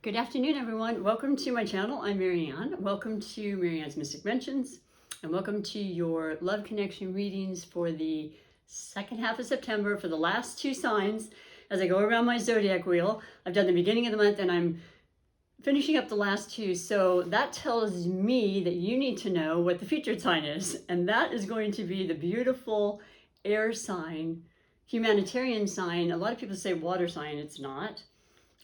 Good afternoon, everyone. Welcome to my channel. I'm Marianne. Welcome to Marianne's Mystic Mentions, and welcome to your love connection readings for the second half of September for the last two signs. As I go around my zodiac wheel, I've done the beginning of the month and I'm finishing up the last two. So that tells me that you need to know what the featured sign is, and that is going to be the beautiful air sign, humanitarian sign. A lot of people say water sign. It's not.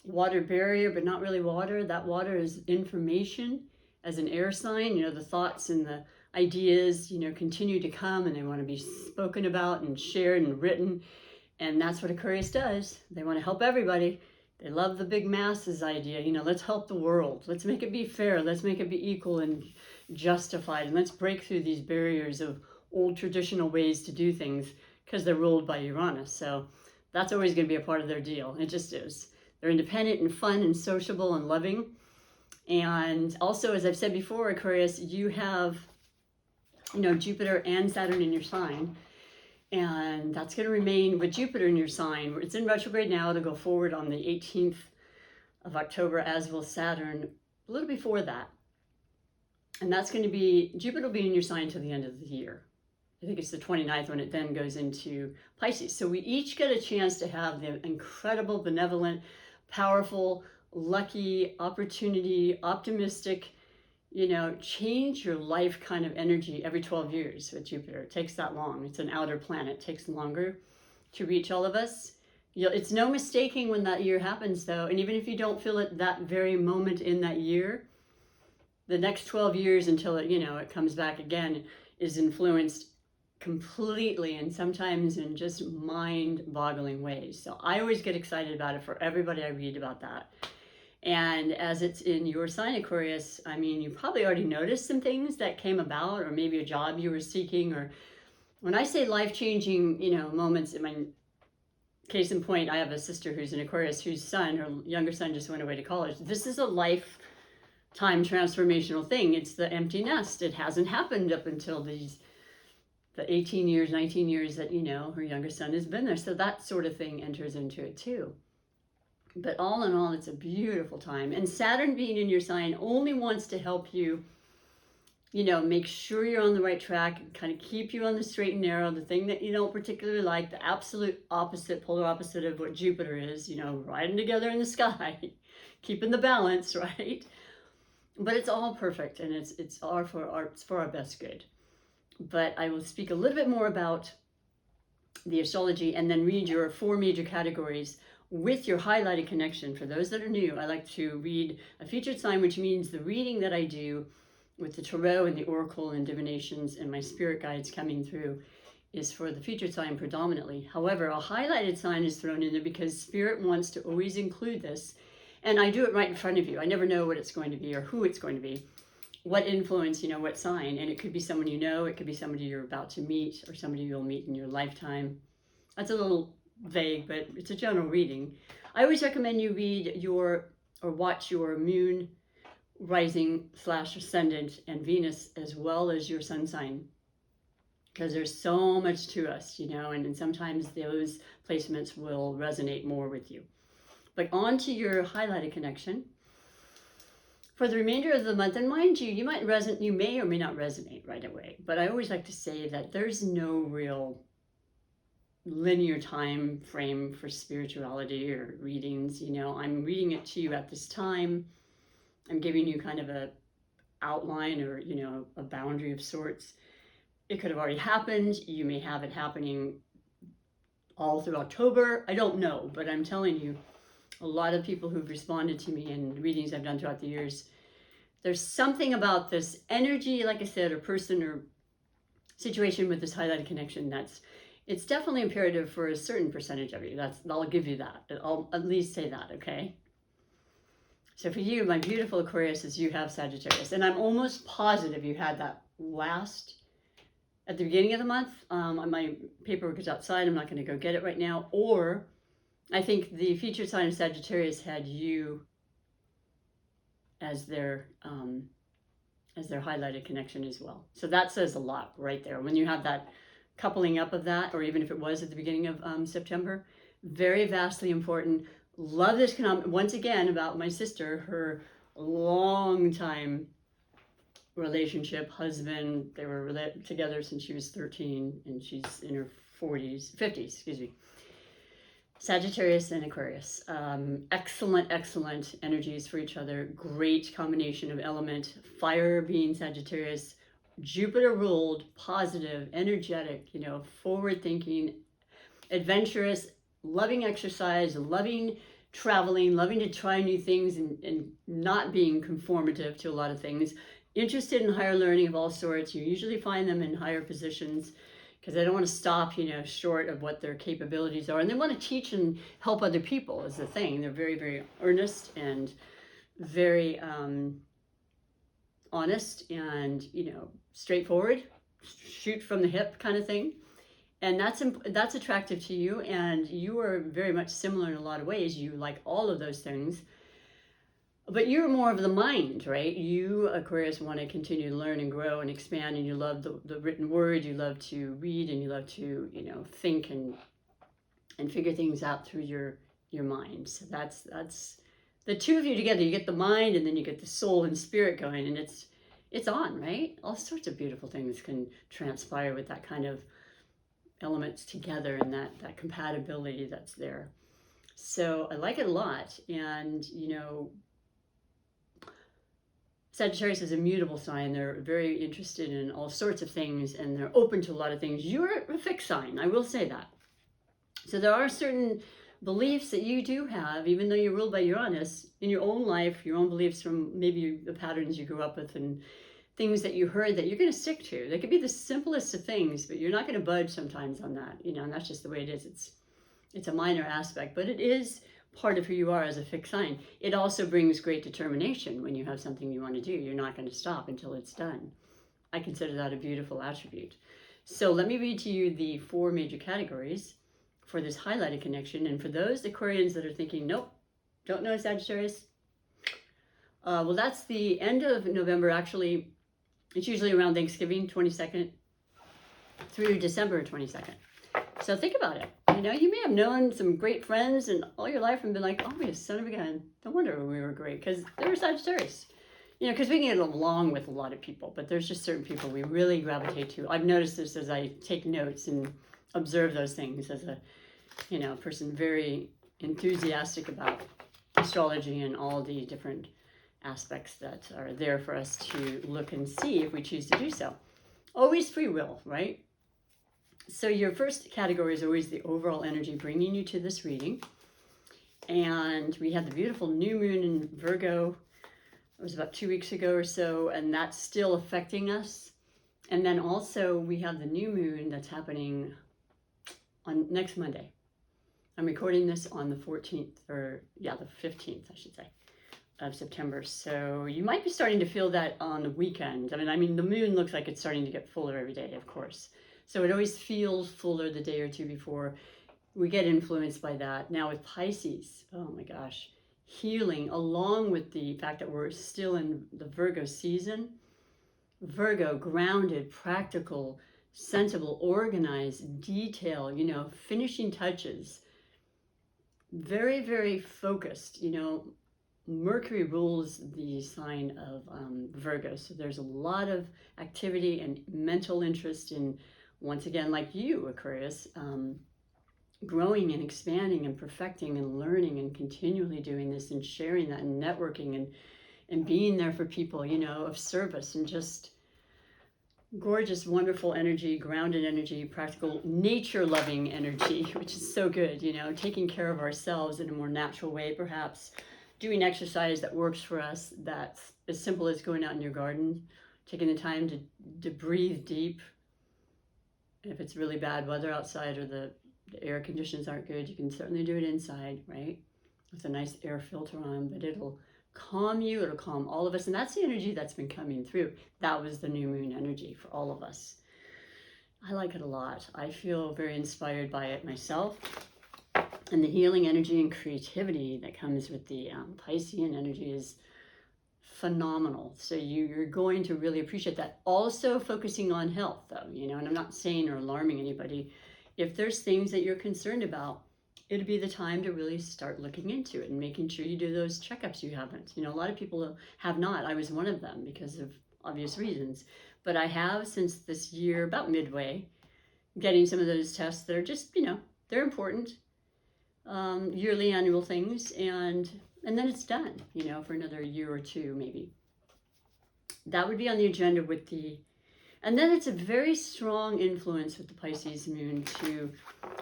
Water barrier, but not really water. That water is information as an air sign. You know, the thoughts and the ideas, continue to come and they want to be spoken about and shared and written. And that's what Aquarius does. They want to help everybody. They love the big masses idea. Let's help the world. Let's make it be fair. Let's make it be equal and justified. And let's break through these barriers of old traditional ways to do things because they're ruled by Uranus. So that's always going to be a part of their deal. It just is. They're independent and fun and sociable and loving. And also, as I've said before, Aquarius, you have, Jupiter and Saturn in your sign. And that's going to remain with Jupiter in your sign. It's in retrograde now. It'll go forward on the 18th of October, as will Saturn a little before that. And that's going to be, Jupiter will be in your sign till the end of the year. I think it's the 29th when it then goes into Pisces. So we each get a chance to have the incredible, benevolent, powerful, lucky, opportunity, optimistic, change your life kind of energy every 12 years with Jupiter. It takes that long. It's an outer planet. It takes longer to reach all of us. It's no mistaking when that year happens, though. And even if you don't feel it that very moment in that year, the next 12 years until it comes back again is influenced completely, and sometimes in just mind-boggling ways. So I always get excited about it for everybody I read about that. And as it's in your sign, Aquarius, I mean, you probably already noticed some things that came about, or maybe a job you were seeking, or when I say life-changing, moments, I mean, case in point, I have a sister who's an Aquarius whose her younger son just went away to college. This is a lifetime transformational thing. It's the empty nest. It hasn't happened up until the 18 years, 19 years that, her younger son has been there. So that sort of thing enters into it too. But all in all, it's a beautiful time. And Saturn being in your sign only wants to help you, make sure you're on the right track and kind of keep you on the straight and narrow, the thing that you don't particularly like, the absolute opposite, polar opposite of what Jupiter is, riding together in the sky, keeping the balance, right? But it's all perfect, and it's all for our best good. But I will speak a little bit more about the astrology and then read your 4 major categories with your highlighted connection. For those that are new, I like to read a featured sign, which means the reading that I do with the tarot and the oracle and divinations and my spirit guides coming through is for the featured sign predominantly. However, a highlighted sign is thrown in there because spirit wants to always include this. And I do it right in front of you. I never know what it's going to be or who it's going to be. What influence, what sign, and it could be someone it could be somebody you're about to meet or somebody you'll meet in your lifetime. That's a little vague, but it's a general reading. I always recommend you read or watch your moon, rising / ascendant, and Venus, as well as your sun sign, because there's so much to us, and sometimes those placements will resonate more with you. But on to your highlighted connection. For the remainder of the month, and mind you, you may or may not resonate right away, but I always like to say that there's no real linear time frame for spirituality or readings. I'm reading it to you at this time. I'm giving you kind of a outline or, a boundary of sorts. It could have already happened. You may have it happening all through October. I don't know, but I'm telling you, a lot of people who've responded to me in readings I've done throughout the years, there's something about this energy, like I said, or person or situation with this highlighted connection it's definitely imperative for a certain percentage of you. I'll give you that. I'll at least say that, okay? So for you, my beautiful Aquarius, you have Sagittarius. And I'm almost positive you had that at the beginning of the month. My paperwork is outside. I'm not going to go get it right now. Or I think the featured sign of Sagittarius had you as their highlighted connection as well. So that says a lot right there. When you have that coupling up of that, or even if it was at the beginning of September, very vastly important. Love this comment once again about my sister, her long time relationship, husband. They were together since she was 13 and she's in her 50s, excuse me. Sagittarius and Aquarius. Excellent energies for each other. Great combination of element. Fire being Sagittarius, Jupiter ruled, positive, energetic, forward thinking, adventurous, loving exercise, loving traveling, loving to try new things and not being conformative to a lot of things. Interested in higher learning of all sorts. You usually find them in higher positions because they don't want to stop, short of what their capabilities are. And they want to teach and help other people is the thing. They're very, very earnest and very honest and, straightforward, shoot from the hip kind of thing. And that's attractive to you, and you are very much similar in a lot of ways. You like all of those things, but you're more of the mind, right? You, Aquarius, want to continue to learn and grow and expand, and you love the written word. You love to read, and you love to, think and figure things out through your mind. So that's the two of you together. You get the mind, and then you get the soul and spirit going, and it's on, right? All sorts of beautiful things can transpire with that kind of elements together and that compatibility that's there. So I like it a lot. And Sagittarius is a mutable sign. They're very interested in all sorts of things and they're open to a lot of things. You're a fixed sign, I will say that. So there are certain beliefs that you do have, even though you're ruled by Uranus, in your own life, your own beliefs from maybe the patterns you grew up with and things that you heard that you're going to stick to. They could be the simplest of things, but you're not going to budge sometimes on that, and that's just the way it is. It's a minor aspect, but it is part of who you are as a fixed sign. It also brings great determination when you have something you want to do. You're not going to stop until it's done. I consider that a beautiful attribute. So let me read to you the 4 major categories for this highlighted connection. And for those Aquarians that are thinking, nope, don't know Sagittarius, well, that's the end of November. Actually, it's usually around Thanksgiving, 22nd, through December 22nd. So think about it. You may have known some great friends and all your life and been like, oh, we son of a gun. No wonder we were great because they were Sagittarius. Because we can get along with a lot of people, but there's just certain people we really gravitate to. I've noticed this as I take notes and observe those things as a, person very enthusiastic about astrology and all the different aspects that are there for us to look and see if we choose to do so. Always free will, right? So your first category is always the overall energy bringing you to this reading. And we had the beautiful new moon in Virgo. It was about 2 weeks ago or so, and that's still affecting us. And then also we have the new moon that's happening on next Monday. I'm recording this on the 14th, the 15th, I should say, of September. So you might be starting to feel that on the weekend. I mean, the moon looks like it's starting to get fuller every day, of course. So it always feels fuller the day or two before. We get influenced by that. Now with Pisces, oh my gosh, healing, along with the fact that we're still in the Virgo season. Virgo, grounded, practical, sensible, organized, detail, finishing touches. Very, very focused, Mercury rules the sign of Virgo. So there's a lot of activity and mental interest in, once again, like you, Aquarius, growing and expanding and perfecting and learning and continually doing this and sharing that and networking and being there for people, of service and just gorgeous, wonderful energy, grounded energy, practical, nature-loving energy, which is so good, taking care of ourselves in a more natural way, perhaps. Doing exercise that works for us, that's as simple as going out in your garden, taking the time to breathe deep. If it's really bad weather outside or the air conditions aren't good, you can certainly do it inside, right? With a nice air filter on, but it'll calm you, it'll calm all of us. And that's the energy that's been coming through. That was the new moon energy for all of us. I like it a lot. I feel very inspired by it myself. And the healing energy and creativity that comes with the Piscean energy is phenomenal. So you're going to really appreciate that. Also focusing on health, though, and I'm not saying or alarming anybody. If there's things that you're concerned about, it'd be the time to really start looking into it and making sure you do those checkups you haven't. You know, a lot of people have not. I was one of them because of obvious reasons. But I have since this year, about midway, getting some of those tests that are just, you know, they're important, yearly annual things, and then it's done, you know, for another year or two maybe. That would be on the agenda with the, and then it's a very strong influence with the Pisces moon to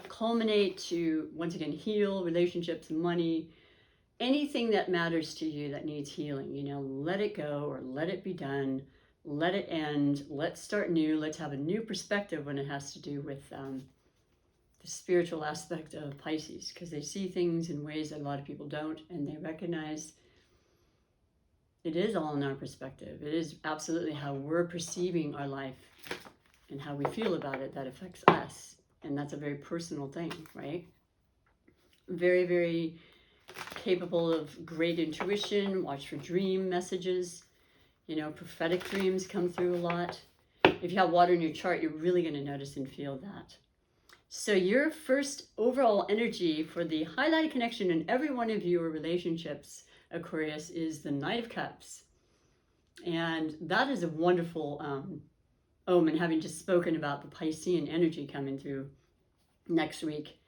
culminate, to once again heal relationships, money, anything that matters to you that needs healing. You know, let it go or let it be done, let it end, let's start new, let's have a new perspective when it has to do with the spiritual aspect of Pisces, because they see things in ways that a lot of people don't, and they recognize it is all in our perspective. It is absolutely how we're perceiving our life and how we feel about it that affects us. And that's a very personal thing, right? Very, very capable of great intuition. Watch for dream messages. You know, prophetic dreams come through a lot. If you have water in your chart, you're really going to notice and feel that. So your first overall energy for the highlighted connection in every one of your relationships, Aquarius, is the Knight of Cups. And that is a wonderful omen, having just spoken about the Piscean energy coming through next week,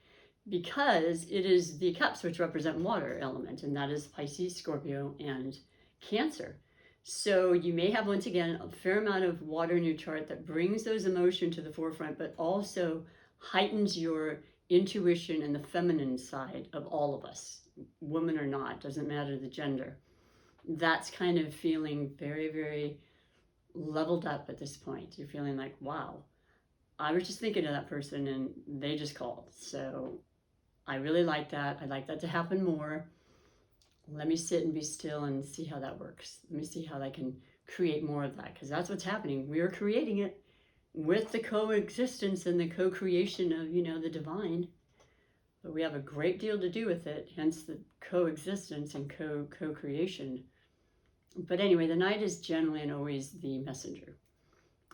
because it is the cups which represent water element, and that is Pisces, Scorpio, and Cancer. So you may have, once again, a fair amount of water in your chart that brings those emotions to the forefront, but also heightens your intuition and the feminine side of all of us, woman or not, doesn't matter the gender. That's kind of feeling very, very leveled up at this point. You're feeling like, wow, I was just thinking of that person and they just called. So I really like that. I'd like that to happen more. Let me sit and be still and see how that works. Let me see how I can create more of that, because that's what's happening. We are creating it with the coexistence and the co-creation of, you know, the divine. But we have a great deal to do with it, hence the coexistence and co-creation. But anyway, the Knight is generally and always the messenger.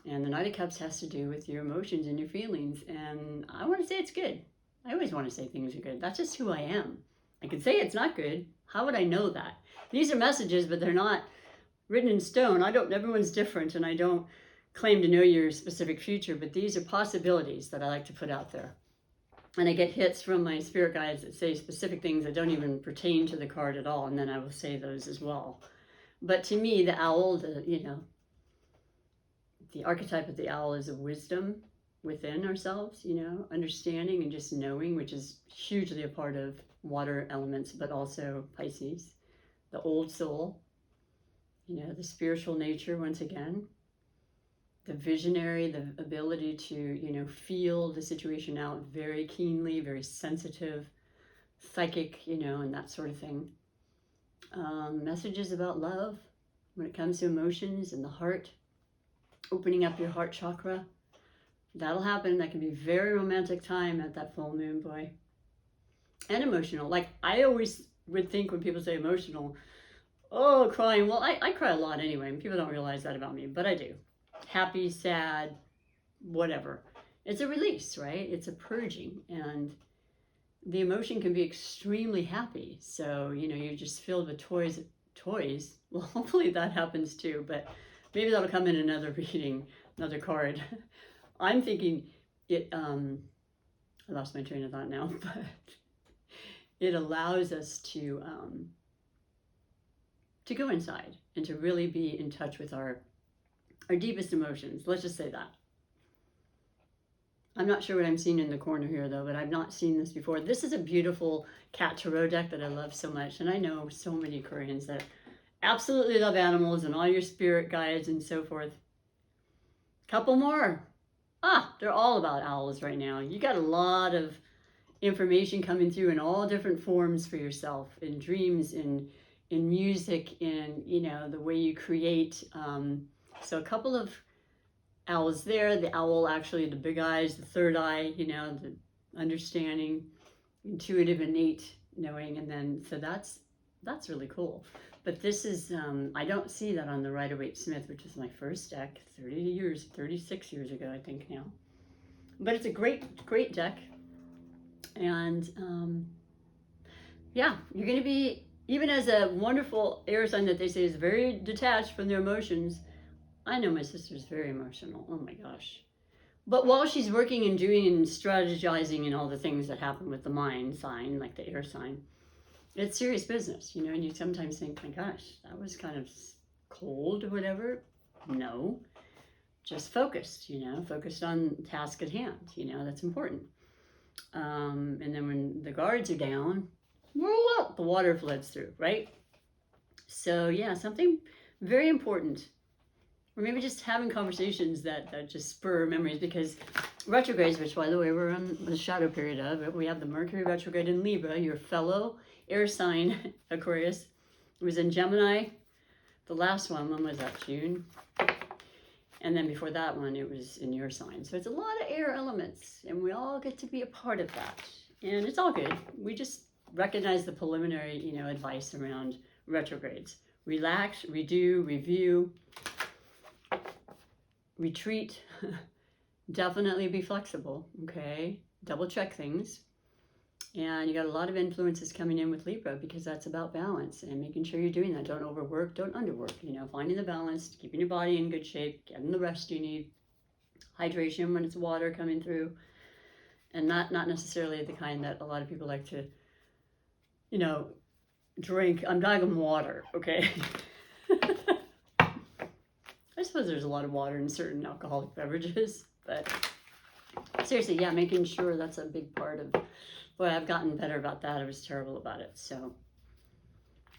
And the Knight of Cups has to do with your emotions and your feelings. And I want to say it's good. I always want to say things are good. That's just who I am. I could say it's not good. How would I know that? These are messages, but they're not written in stone. Everyone's different, and I don't claim to know your specific future, but these are possibilities that I like to put out there. And I get hits from my spirit guides that say specific things that don't even pertain to the card at all, and then I will say those as well. But to me, the owl, the archetype of the owl is a wisdom within ourselves, you know, understanding and just knowing, which is hugely a part of water elements, but also Pisces, the old soul, you know, the spiritual nature, once again, the visionary, the ability to, you know, feel the situation out very keenly, very sensitive, psychic, you know, and that sort of thing. Messages about love when it comes to emotions and the heart, opening up your heart chakra. That'll happen. That can be very romantic time at that full moon, boy. And emotional. Like, I always would think when people say emotional, oh, crying. Well, I cry a lot anyway, and people don't realize that about me, but I do. Happy, sad, whatever. It's a release, right? It's a purging, and the emotion can be extremely happy. So, you know, you're just filled with toys. Well, hopefully that happens too, but maybe that'll come in another reading, another card. I'm thinking it, I lost my train of thought now, but it allows us to go inside and to really be in touch with our deepest emotions. Let's just say that. I'm not sure what I'm seeing in the corner here though, but I've not seen this before. This is a beautiful cat tarot deck that I love so much. And I know so many Koreans that absolutely love animals and all your spirit guides and so forth. Couple more. They're all about owls right now. You got a lot of information coming through in all different forms for yourself, in dreams, in music, in, you know, the way you create. So a couple of owls there. The owl, actually, the big eyes, the third eye, you know, the understanding, intuitive, innate knowing, and then, so that's really cool. But this is, I don't see that on the Rider-Waite-Smith, which is my first deck, 36 years ago, I think now. But it's a great deck. And yeah, you're going to be, even as a wonderful air sign that they say is very detached from their emotions. I know my sister's very emotional. Oh my gosh. But while she's working and doing and strategizing and all the things that happen with the mind sign, like the air sign, it's serious business, you know, and you sometimes think, my gosh, that was kind of cold or whatever. No, just focused, you know, focused on task at hand, you know, that's important. And then when the guards are down, the water floods through, right? So yeah, something very important. Or maybe just having conversations that just spur memories, because retrogrades, which by the way, we're on the shadow period of, we have the Mercury retrograde in Libra, your fellow air sign, Aquarius. It was in Gemini. The last one, when was that? June? And then before that one, it was in your sign. So it's a lot of air elements, and we all get to be a part of that. And it's all good. We just recognize the preliminary, you know, advice around retrogrades. Relax, redo, review, retreat, definitely be flexible, okay? Double check things. And you got a lot of influences coming in with Libra, because that's about balance and making sure you're doing that. Don't overwork, don't underwork, you know, finding the balance, keeping your body in good shape, getting the rest you need, hydration when it's water coming through, and not necessarily the kind that a lot of people like to, you know, drink. I'm talking water, okay? I suppose there's a lot of water in certain alcoholic beverages, but seriously, yeah, making sure that's a big part of, boy, I've gotten better about that. I was terrible about it. So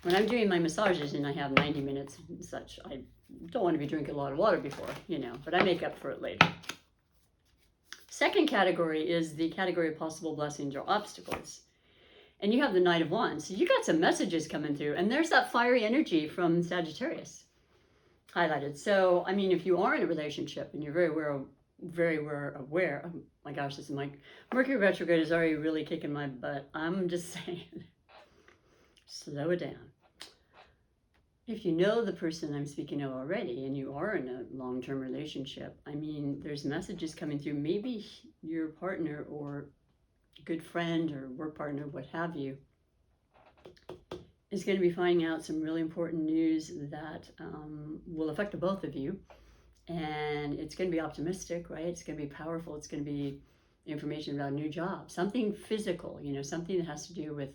when I'm doing my massages and I have 90 minutes and such, I don't want to be drinking a lot of water before, you know, but I make up for it later. Second category is the category of possible blessings or obstacles. And you have the Knight of Wands. So you got some messages coming through, and there's that fiery energy from Sagittarius highlighted. So, I mean, if you are in a relationship and you're very aware, oh my gosh, this is my Mercury retrograde is already really kicking my butt. I'm just saying, slow it down. If you know the person I'm speaking of already and you are in a long-term relationship, I mean, there's messages coming through. Maybe your partner or good friend or work partner, what have you, is going to be finding out some really important news that will affect the both of you. And it's going to be optimistic, right? It's going to be powerful. It's going to be information about a new job, something physical, you know, something that has to do with,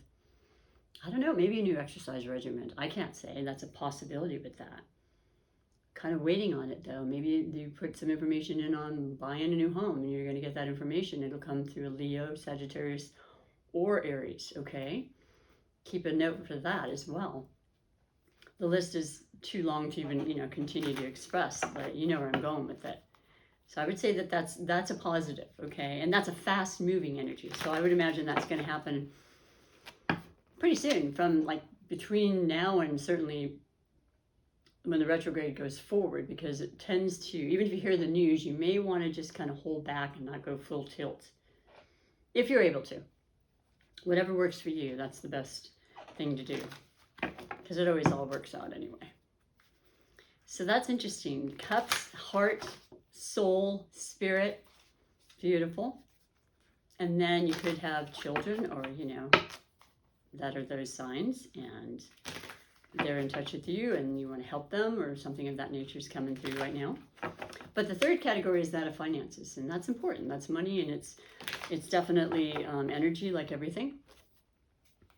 I don't know, maybe a new exercise regimen. I can't say. That's a possibility with that. Kind of waiting on it, though. Maybe you put some information in on buying a new home, and you're going to get that information. It'll come through Leo, Sagittarius, or Aries, okay? Keep a note for that as well. The list is too long to even, you know, continue to express, but you know where I'm going with it. So I would say that that's a positive, okay? And that's a fast-moving energy. So I would imagine that's going to happen pretty soon, from like between now and certainly when the retrograde goes forward, because it tends to, even if you hear the news, you may want to just kind of hold back and not go full tilt. If you're able to. Whatever works for you, that's the best thing to do, because it always all works out anyway. So that's interesting. Cups, heart, soul, spirit, beautiful. And then you could have children, or, you know, that are those signs, and they're in touch with you and you want to help them, or something of that nature is coming through right now. But the third category is that of finances, and that's important. That's money, and it's definitely energy, like everything.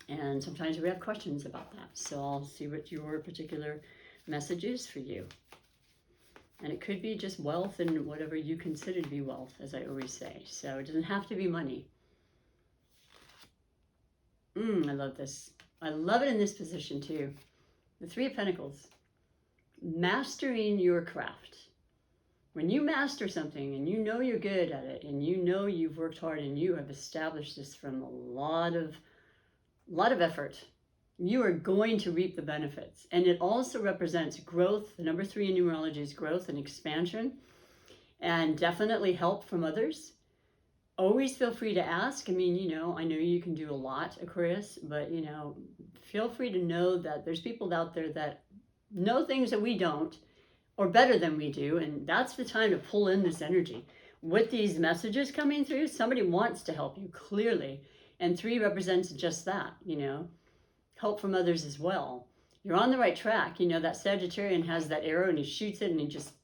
And sometimes we have questions about that. So I'll see what your particular message is for you. And it could be just wealth and whatever you consider to be wealth, as I always say. So it doesn't have to be money. I love this. I love it in this position too. The Three of Pentacles. Mastering your craft. When you master something and you know you're good at it, and you know you've worked hard and you have established this from a lot of effort, you are going to reap the benefits. And it also represents growth. The number 3 in numerology is growth and expansion, and definitely help from others. Always feel free to ask. I mean, you know, I know you can do a lot, Aquarius, but, you know, feel free to know that there's people out there that know things that we don't, or better than we do, and that's the time to pull in this energy. With these messages coming through, somebody wants to help you, clearly. And 3 represents just that, you know, help from others as well. You're on the right track. You know, that Sagittarian has that arrow and he shoots it and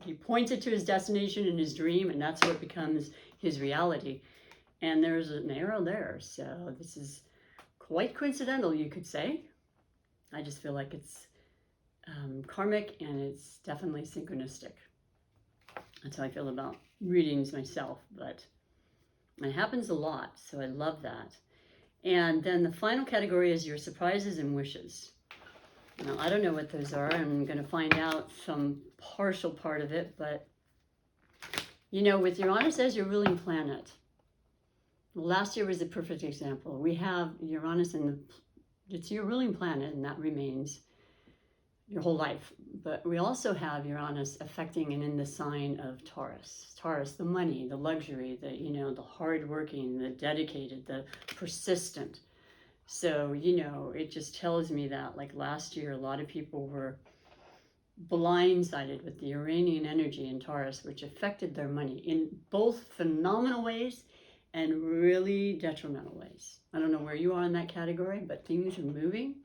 he points it to his destination in his dream, and that's what becomes his reality. And there's an arrow there. So this is quite coincidental, you could say. I just feel like it's karmic, and it's definitely synchronistic. That's how I feel about readings myself, but it happens a lot, so I love that. And then the final category is your surprises and wishes. Now, I don't know what those are. I'm going to find out some partial part of it, but, you know, with Uranus as your ruling planet, last year was a perfect example. We have Uranus it's your ruling planet, and that remains your whole life. But we also have Uranus affecting and in the sign of Taurus. Taurus, the money, the luxury, the, you know, the hardworking, the dedicated, the persistent. So, you know, it just tells me that, like last year, a lot of people were blindsided with the Uranian energy in Taurus, which affected their money in both phenomenal ways and really detrimental ways. I don't know where you are in that category, but things are moving.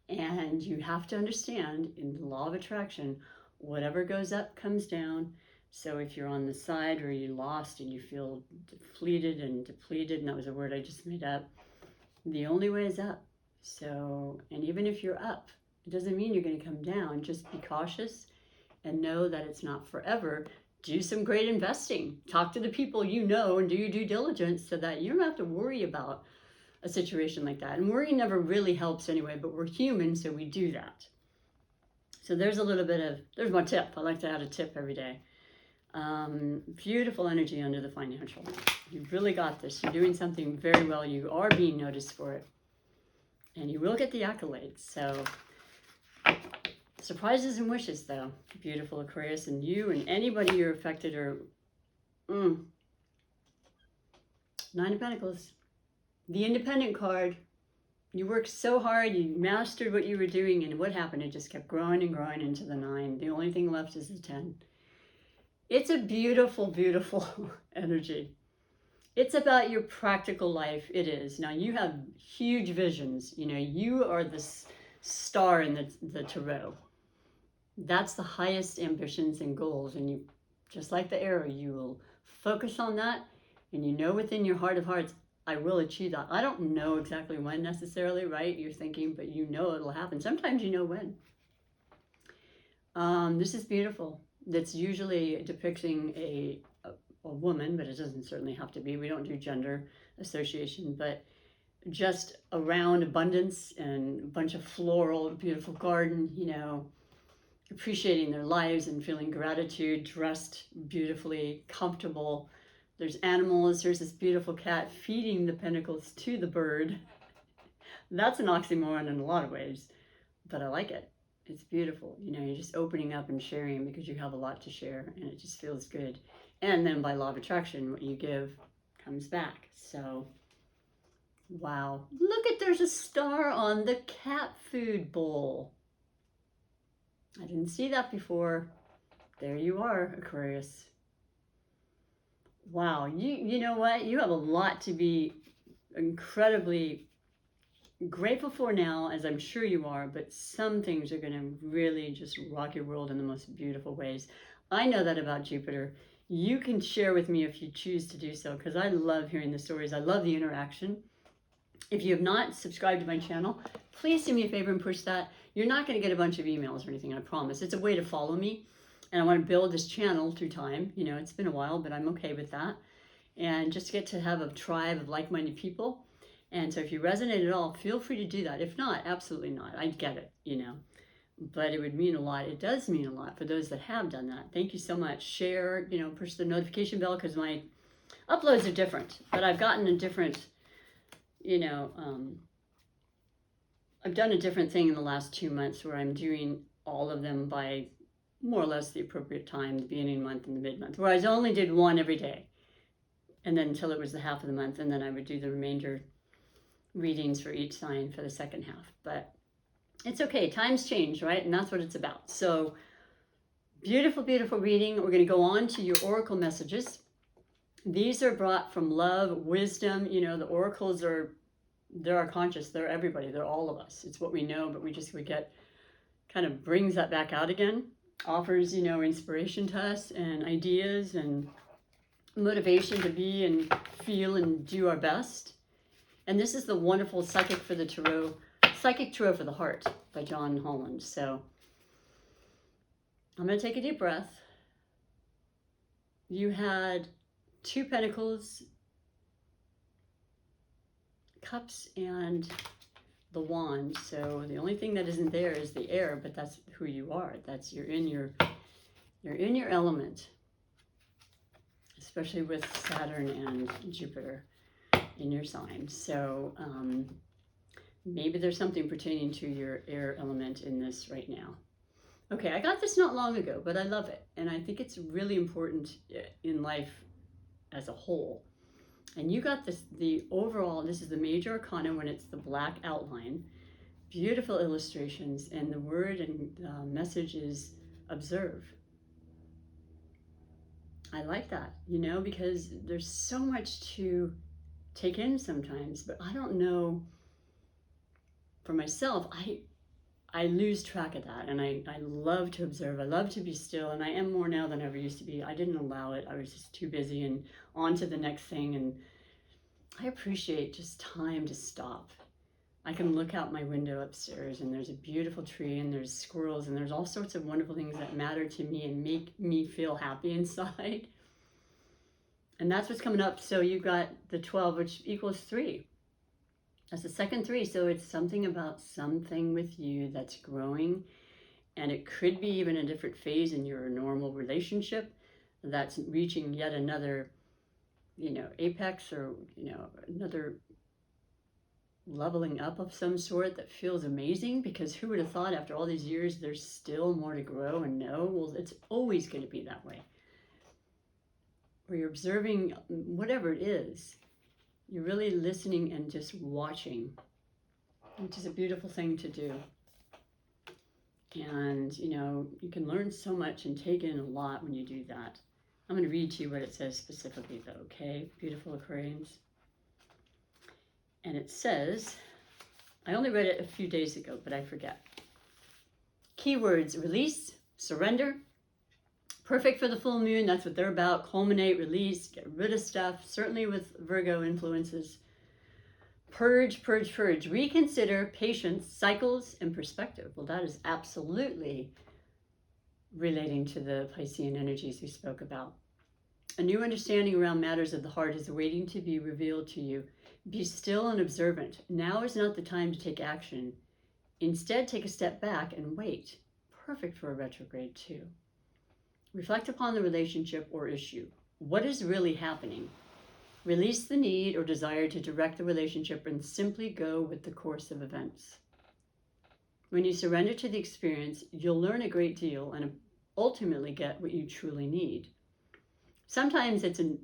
And you have to understand, in the law of attraction, whatever goes up comes down. So if you're on the side or you lost and you feel depleted, and that was a word I just made up, the only way is up. So, and even if you're up, it doesn't mean you're going to come down. Just be cautious and know that it's not forever. Do some great investing. Talk to the people you know and do your due diligence so that you don't have to worry about a situation like that. And worry never really helps anyway, but we're human, so we do that. So there's a little bit of, there's my tip. I like to add a tip every day. Beautiful energy under the financial. You've really got this. You're doing something very well. You are being noticed for it. And you will get the accolades. So surprises and wishes, though. Beautiful Aquarius, and you and anybody you're affected are 9 of Pentacles. The Independent card. You worked so hard, you mastered what you were doing, and what happened? It just kept growing and growing into the 9. The only thing left is the 10. It's a beautiful, beautiful energy. It's about your practical life. It is. Now, you have huge visions. You know, you are the star in the tarot. That's the highest ambitions and goals. And you, just like the arrow, you will focus on that. And you know within your heart of hearts, I will achieve that. I don't know exactly when necessarily, right? You're thinking, but you know it'll happen. Sometimes you know when. This is beautiful. That's usually depicting a woman, but it doesn't certainly have to be. We don't do gender association, but just around abundance and a bunch of floral, beautiful garden, you know, appreciating their lives and feeling gratitude, dressed beautifully, comfortable. There's animals. There's this beautiful cat feeding the pentacles to the bird. That's an oxymoron in a lot of ways, but I like it. It's beautiful. You know, you're just opening up and sharing because you have a lot to share, and it just feels good. And then by law of attraction, what you give comes back. So, wow. Look at, there's a star on the cat food bowl. I didn't see that before. There you are, Aquarius. Wow. You know what? You have a lot to be incredibly grateful for now, as I'm sure you are, but some things are going to really just rock your world in the most beautiful ways. I know that about Jupiter. You can share with me if you choose to do so, because I love hearing the stories. I love the interaction. If you have not subscribed to my channel, please do me a favor and push that. You're not going to get a bunch of emails or anything, I promise. It's a way to follow me, and I want to build this channel through time. You know, it's been a while, but I'm okay with that. And just get to have a tribe of like-minded people. And so if you resonate at all, feel free to do that. If not, absolutely not. I get it, you know. But it would mean a lot. It does mean a lot for those that have done that. Thank you so much. Share, you know, push the notification bell, because my uploads are different. But I've gotten a different, you know, I've done a different thing in the last 2 months where I'm doing all of them by more or less the appropriate time, the beginning of the month and the mid-month, whereas I only did one every day. And then until it was the half of the month, and then I would do the remainder readings for each sign for the second half. But it's okay, times change, right? And that's what it's about. So beautiful, beautiful reading. We're going to go on to your oracle messages. These are brought from love, wisdom. You know, the oracles are They're our conscious, they're everybody, they're all of us. It's what we know, but we get, kind of brings that back out again, offers, inspiration to us and ideas and motivation to be and feel and do our best. And this is the wonderful Psychic for the Tarot, Psychic Tarot for the Heart by John Holland. So I'm going to take a deep breath. You had 2 Pentacles, Cups, and the Wand. So the only thing that isn't there is the air, but that's who you are. That's you're in your element, especially with Saturn and Jupiter in your sign. So maybe there's something pertaining to your air element in this right now. Okay, I got this not long ago, but I love it. And I think it's really important in life as a whole. And you got this, the overall, this is the major arcana when it's the black outline. Beautiful illustrations, and the word and message is observe. I like that, because there's so much to take in sometimes, but I don't know, for myself, I lose track of that, and I love to observe. I love to be still, and I am more now than I ever used to be. I didn't allow it. I was just too busy and on to the next thing, and I appreciate just time to stop. I can look out my window upstairs, and there's a beautiful tree, and there's squirrels, and there's all sorts of wonderful things that matter to me and make me feel happy inside. And that's what's coming up. So you got the 12, which equals 3. That's the second 3, so it's something about something with you that's growing, and it could be even a different phase in your normal relationship that's reaching yet another, apex, or, another leveling up of some sort that feels amazing, because who would have thought after all these years there's still more to grow and know? Well, it's always going to be that way. Where you're observing whatever it is. You're really listening and just watching, which is a beautiful thing to do. And, you can learn so much and take in a lot when you do that. I'm going to read to you what it says specifically, though, okay? Beautiful Aquarians. And it says, I only read it a few days ago, but I forget. Keywords: release, surrender. Perfect for the full moon, that's what they're about. Culminate, release, get rid of stuff, certainly with Virgo influences. Purge, purge, purge. Reconsider, patience, cycles, and perspective. Well, that is absolutely relating to the Piscean energies we spoke about. A new understanding around matters of the heart is waiting to be revealed to you. Be still and observant. Now is not the time to take action. Instead, take a step back and wait. Perfect for a retrograde, too. Reflect upon the relationship or issue. What is really happening? Release the need or desire to direct the relationship and simply go with the course of events. When you surrender to the experience, you'll learn a great deal and ultimately get what you truly need. Sometimes it's in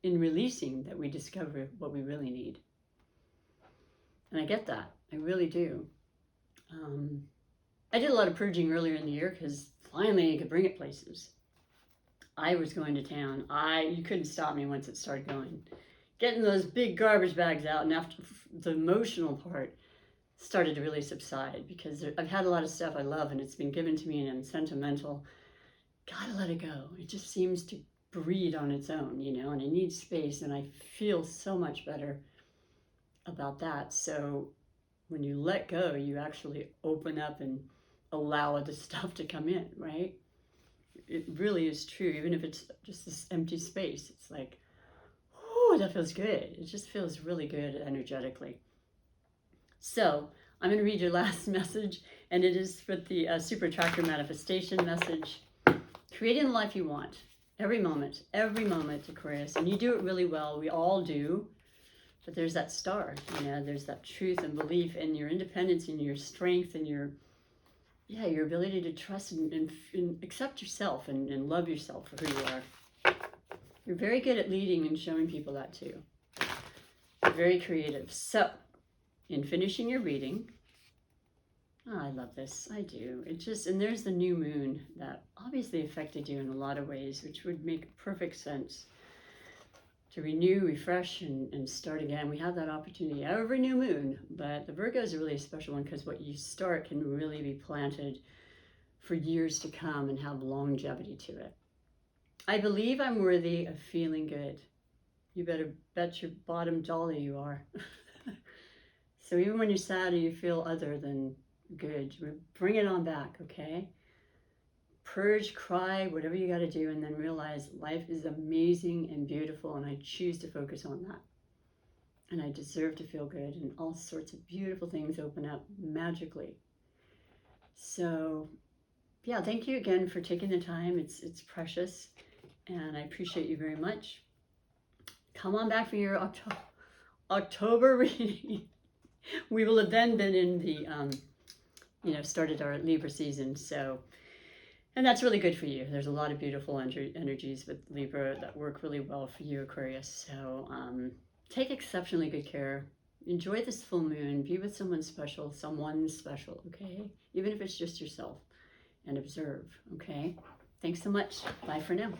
releasing that we discover what we really need. And I get that. I really do. I did a lot of purging earlier in the year because finally I could bring it places. I was going to town. You couldn't stop me once it started going. Getting those big garbage bags out, and after the emotional part started to really subside, because I've had a lot of stuff I love and it's been given to me and I'm sentimental. Gotta let it go. It just seems to breed on its own, and I need space, and I feel so much better about that. So when you let go, you actually open up and allow the stuff to come in, right? It really is true, even if it's just this empty space. It's like, oh, that feels good. It just feels really good energetically. So I'm going to read your last message, and it is for the Super Attractor Manifestation message. Creating the life you want. Every moment, Aquarius. And you do it really well. We all do. But there's that star, there's that truth and belief in your independence and your strength and your ability to trust and accept yourself and love yourself for who you are. You're very good at leading and showing people that too. You're very creative. So, in finishing your reading, I love this. I do. And there's the new moon that obviously affected you in a lot of ways, which would make perfect sense. to renew, refresh, and start again. We have that opportunity every new moon, but the Virgo is a really special one because what you start can really be planted for years to come and have longevity to it. I believe I'm worthy of feeling good. You better bet your bottom dollar you are. So even when you're sad or you feel other than good, bring it on back, okay? Purge, cry, whatever you got to do, and then realize life is amazing and beautiful, and I choose to focus on that. And I deserve to feel good, and all sorts of beautiful things open up magically. So, yeah, thank you again for taking the time. It's precious, and I appreciate you very much. Come on back for your October reading. We will have then been in the, started our Libra season, so. And that's really good for you. There's a lot of beautiful energies with Libra that work really well for you, Aquarius. So take exceptionally good care. Enjoy this full moon. Be with someone special, okay? Even if it's just yourself. And observe, okay? Thanks so much. Bye for now.